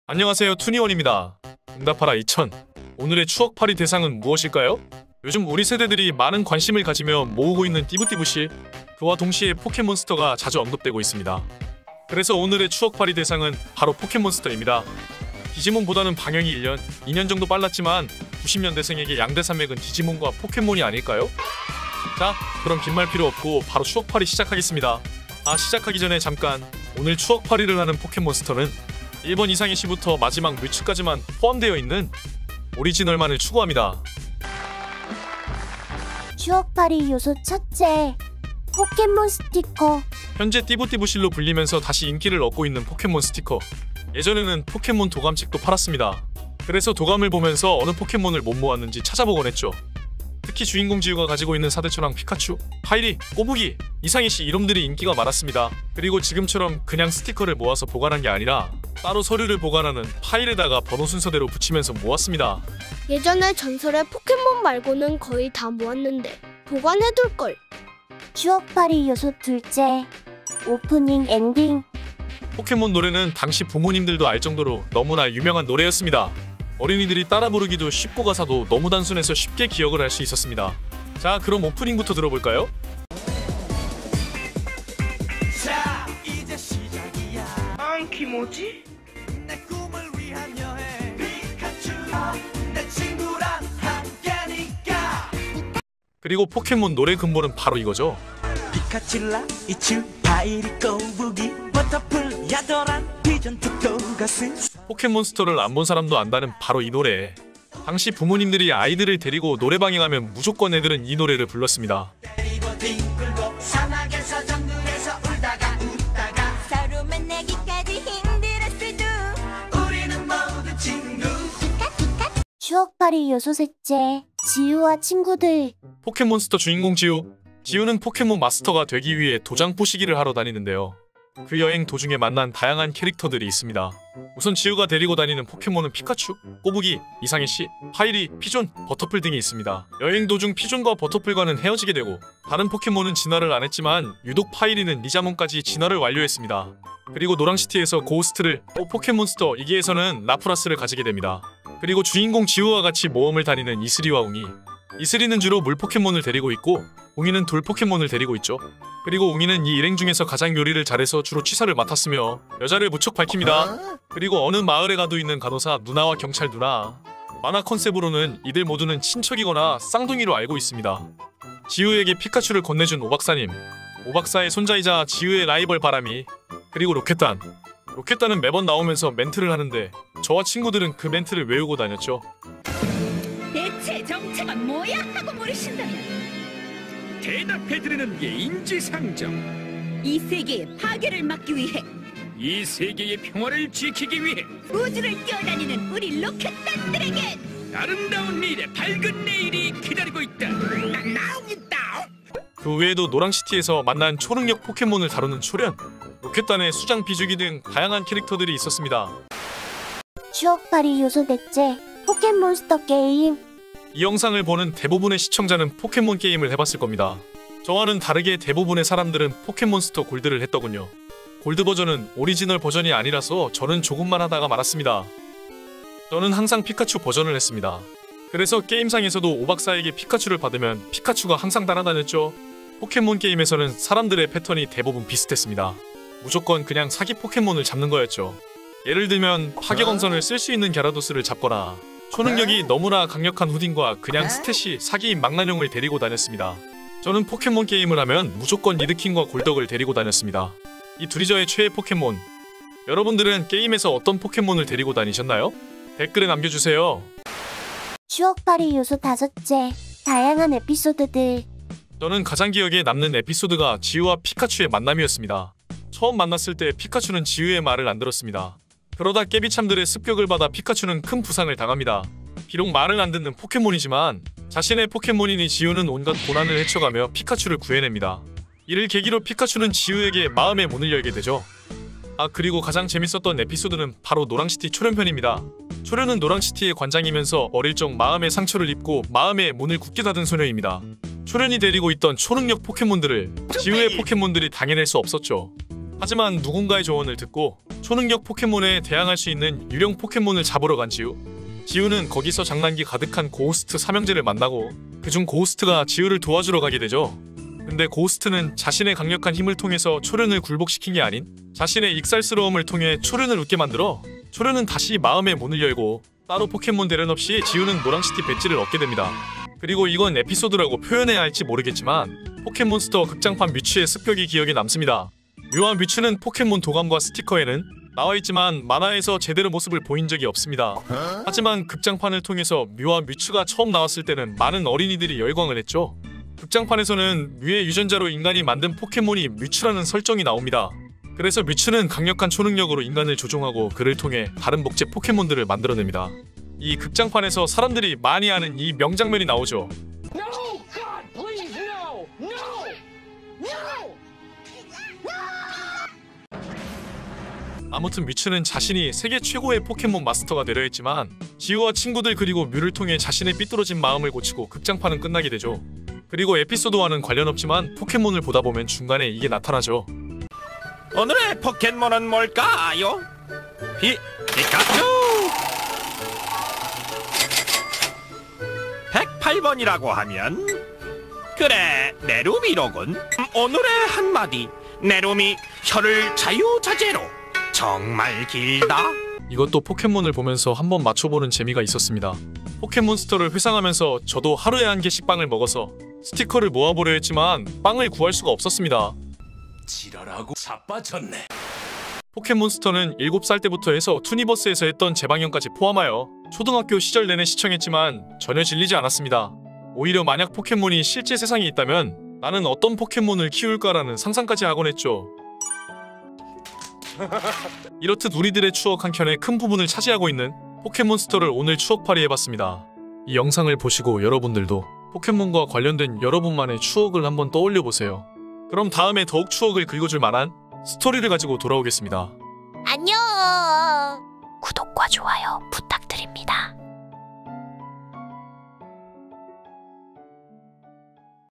안녕하세요, 투니원입니다. 응답하라 2000. 오늘의 추억팔이 대상은 무엇일까요? 요즘 우리 세대들이 많은 관심을 가지며 모으고 있는 띠부띠부씨, 그와 동시에 포켓몬스터가 자주 언급되고 있습니다. 그래서 오늘의 추억팔이 대상은 바로 포켓몬스터입니다. 디지몬보다는 방영이 1년, 2년 정도 빨랐지만 90년대생에게 양대산맥은 디지몬과 포켓몬이 아닐까요? 자, 그럼 긴 말 필요 없고 바로 추억팔이 시작하겠습니다. 시작하기 전에 잠깐, 오늘 추억팔이를 하는 포켓몬스터는 1번 이상의 시부터 마지막 뮤츠까지만 포함되어 있는 오리지널만을 추구합니다. 추억팔이 요소 첫째, 포켓몬 스티커. 현재 띠부띠부실로 불리면서 다시 인기를 얻고 있는 포켓몬 스티커. 예전에는 포켓몬 도감책도 팔았습니다. 그래서 도감을 보면서 어느 포켓몬을 못 모았는지 찾아보곤 했죠. 특히 주인공 지우가 가지고 있는 사대초랑 피카츄, 파이리, 꼬부기, 이상희씨 이름들이 인기가 많았습니다. 그리고 지금처럼 그냥 스티커를 모아서 보관한 게 아니라 따로 서류를 보관하는 파일에다가 번호 순서대로 붙이면서 모았습니다. 예전에 전설의 포켓몬 말고는 거의 다 모았는데 보관해둘걸. 추억팔이 요소 둘째, 오프닝 엔딩. 포켓몬 노래는 당시 부모님들도 알 정도로 너무나 유명한 노래였습니다. 어린이들이 따라 부르기도 쉽고 가사도 너무 단순해서 쉽게 기억을 할 수 있었습니다. 자, 그럼 오프닝부터 들어볼까요? 자, 이제 시작이야. 키모지? 내 꿈을 위한 여행. 피카츄, 내 친구랑 함께니까. 그리고 포켓몬 노래 근본은 바로 이거죠. 피카츄라, 이츄, 파이리, 꼬부기, 워터풀, 야도란, 비전, 툭토가스. 포켓몬스터를 안 본 사람도 안다는 바로 이 노래. 당시 부모님들이 아이들을 데리고 노래방에 가면 무조건 애들은 이 노래를 불렀습니다. 때리고 뒹굴고 사막에서 정글에서 울다가 웃다가 서로 만나기까지 힘들었어도 우리는 모두 친구. 추억팔이 요소 셋째, 지우와 친구들. 포켓몬스터 주인공 지우. 지우는 포켓몬 마스터가 되기 위해 도장 부시기를 하러 다니는데요. 그 여행 도중에 만난 다양한 캐릭터들이 있습니다. 우선 지우가 데리고 다니는 포켓몬은 피카츄, 꼬부기, 이상희씨, 파이리, 피존, 버터풀 등이 있습니다. 여행 도중 피존과 버터풀과는 헤어지게 되고 다른 포켓몬은 진화를 안 했지만 유독 파이리는 리자몬까지 진화를 완료했습니다. 그리고 노랑시티에서 고우스트를, 포켓몬스터 이기에서는 라프라스를 가지게 됩니다. 그리고 주인공 지우와 같이 모험을 다니는 이슬이와 웅이. 이슬이는 주로 물 포켓몬을 데리고 있고 웅이는 돌 포켓몬을 데리고 있죠. 그리고 웅이는 이 일행 중에서 가장 요리를 잘해서 주로 취사를 맡았으며 여자를 무척 밝힙니다. 그리고 어느 마을에 가도 있는 간호사 누나와 경찰 누나. 만화 컨셉으로는 이들 모두는 친척이거나 쌍둥이로 알고 있습니다. 지우에게 피카츄를 건네준 오박사님, 오박사의 손자이자 지우의 라이벌 바람이, 그리고 로켓단. 로켓단은 매번 나오면서 멘트를 하는데 저와 친구들은 그 멘트를 외우고 다녔죠. 대체 정체가 뭐야 하고 물으신다면 대답해드리는 게 인지상정. 이 세계의 파괴를 막기 위해 이 세계의 평화를 지키기 위해 우주를 뛰어다니는 우리 로켓단들에게 아름다운 미래, 밝은 내일이 기다리고 있다. 나옵니다. 그 외에도 노랑시티에서 만난 초능력 포켓몬을 다루는 초련, 로켓단의 수장 비주기 등 다양한 캐릭터들이 있었습니다. 추억팔이 요소 넷째, 포켓몬스터 게임. 이 영상을 보는 대부분의 시청자는 포켓몬 게임을 해봤을 겁니다. 저와는 다르게 대부분의 사람들은 포켓몬스터 골드를 했더군요. 골드 버전은 오리지널 버전이 아니라서 저는 조금만 하다가 말았습니다. 저는 항상 피카츄 버전을 했습니다. 그래서 게임상에서도 오박사에게 피카츄를 받으면 피카츄가 항상 따라다녔죠. 포켓몬 게임에서는 사람들의 패턴이 대부분 비슷했습니다. 무조건 그냥 사기 포켓몬을 잡는 거였죠. 예를 들면 파괴광선을 쓸 수 있는 갸라도스를 잡거나 초능력이 너무나 강력한 후딘과 그냥 스탯이 사기인 망나뇽을 데리고 다녔습니다. 저는 포켓몬 게임을 하면 무조건 니드킹과 골덕을 데리고 다녔습니다. 이 둘이 저의 최애 포켓몬. 여러분들은 게임에서 어떤 포켓몬을 데리고 다니셨나요? 댓글에 남겨주세요. 추억팔이 요소 다섯째, 다양한 에피소드들. 저는 가장 기억에 남는 에피소드가 지우와 피카츄의 만남이었습니다. 처음 만났을 때 피카츄는 지우의 말을 안 들었습니다. 그러다 깨비참들의 습격을 받아 피카츄는 큰 부상을 당합니다. 비록 말을 안 듣는 포켓몬이지만 자신의 포켓몬이니 지우는 온갖 고난을 헤쳐가며 피카츄를 구해냅니다. 이를 계기로 피카츄는 지우에게 마음의 문을 열게 되죠. 그리고 가장 재밌었던 에피소드는 바로 노랑시티 초련편입니다. 초련은 노랑시티의 관장이면서 어릴 적 마음의 상처를 입고 마음의 문을 굳게 닫은 소녀입니다. 초련이 데리고 있던 초능력 포켓몬들을 지우의 포켓몬들이 당해낼 수 없었죠. 하지만 누군가의 조언을 듣고 초능력 포켓몬에 대항할 수 있는 유령 포켓몬을 잡으러 간 지우. 지우는 거기서 장난기 가득한 고우스트 삼형제를 만나고 그중 고우스트가 지우를 도와주러 가게 되죠. 근데 고우스트는 자신의 강력한 힘을 통해서 초련을 굴복시킨 게 아닌 자신의 익살스러움을 통해 초련을 웃게 만들어 초련은 다시 마음의 문을 열고 따로 포켓몬 대련 없이 지우는 노랑시티 배지를 얻게 됩니다. 그리고 이건 에피소드라고 표현해야 할지 모르겠지만 포켓몬스터 극장판 뮤츠의 습격이 기억에 남습니다. 뮤와 뮤츠는 포켓몬 도감과 스티커에는 나와있지만 만화에서 제대로 모습을 보인 적이 없습니다. 하지만 극장판을 통해서 뮤와 뮤츠가 처음 나왔을 때는 많은 어린이들이 열광을 했죠. 극장판에서는 뮤의 유전자로 인간이 만든 포켓몬이 뮤츠라는 설정이 나옵니다. 그래서 뮤츠는 강력한 초능력으로 인간을 조종하고 그를 통해 다른 복제 포켓몬들을 만들어냅니다. 이 극장판에서 사람들이 많이 아는 이 명장면이 나오죠. 아무튼 뮤츠는 자신이 세계 최고의 포켓몬 마스터가 되려 했지만 지우와 친구들 그리고 뮤를 통해 자신의 삐뚤어진 마음을 고치고 극장판은 끝나게 되죠. 그리고 에피소드와는 관련 없지만 포켓몬을 보다 보면 중간에 이게 나타나죠. 오늘의 포켓몬은 뭘까요? 피카츄! 108번이라고 하면 그래 네루미로군. 오늘의 한마디 네루미 혀를 자유자재로 정말 길다. 이것도 포켓몬을 보면서 한번 맞춰보는 재미가 있었습니다. 포켓몬스터를 회상하면서 저도 하루에 한 개씩 빵을 먹어서 스티커를 모아보려 했지만 빵을 구할 수가 없었습니다. 지랄하고 자빠졌네. 포켓몬스터는 7살 때부터 해서 투니버스에서 했던 재방영까지 포함하여 초등학교 시절 내내 시청했지만 전혀 질리지 않았습니다. 오히려 만약 포켓몬이 실제 세상에 있다면 나는 어떤 포켓몬을 키울까라는 상상까지 하곤 했죠. 이렇듯 우리들의 추억 한켠에 큰 부분을 차지하고 있는 포켓몬스터를 오늘 추억팔이 해봤습니다. 이 영상을 보시고 여러분들도 포켓몬과 관련된 여러분만의 추억을 한번 떠올려보세요. 그럼 다음에 더욱 추억을 긁어줄 만한 스토리를 가지고 돌아오겠습니다. 안녕. 구독과 좋아요 부탁드립니다.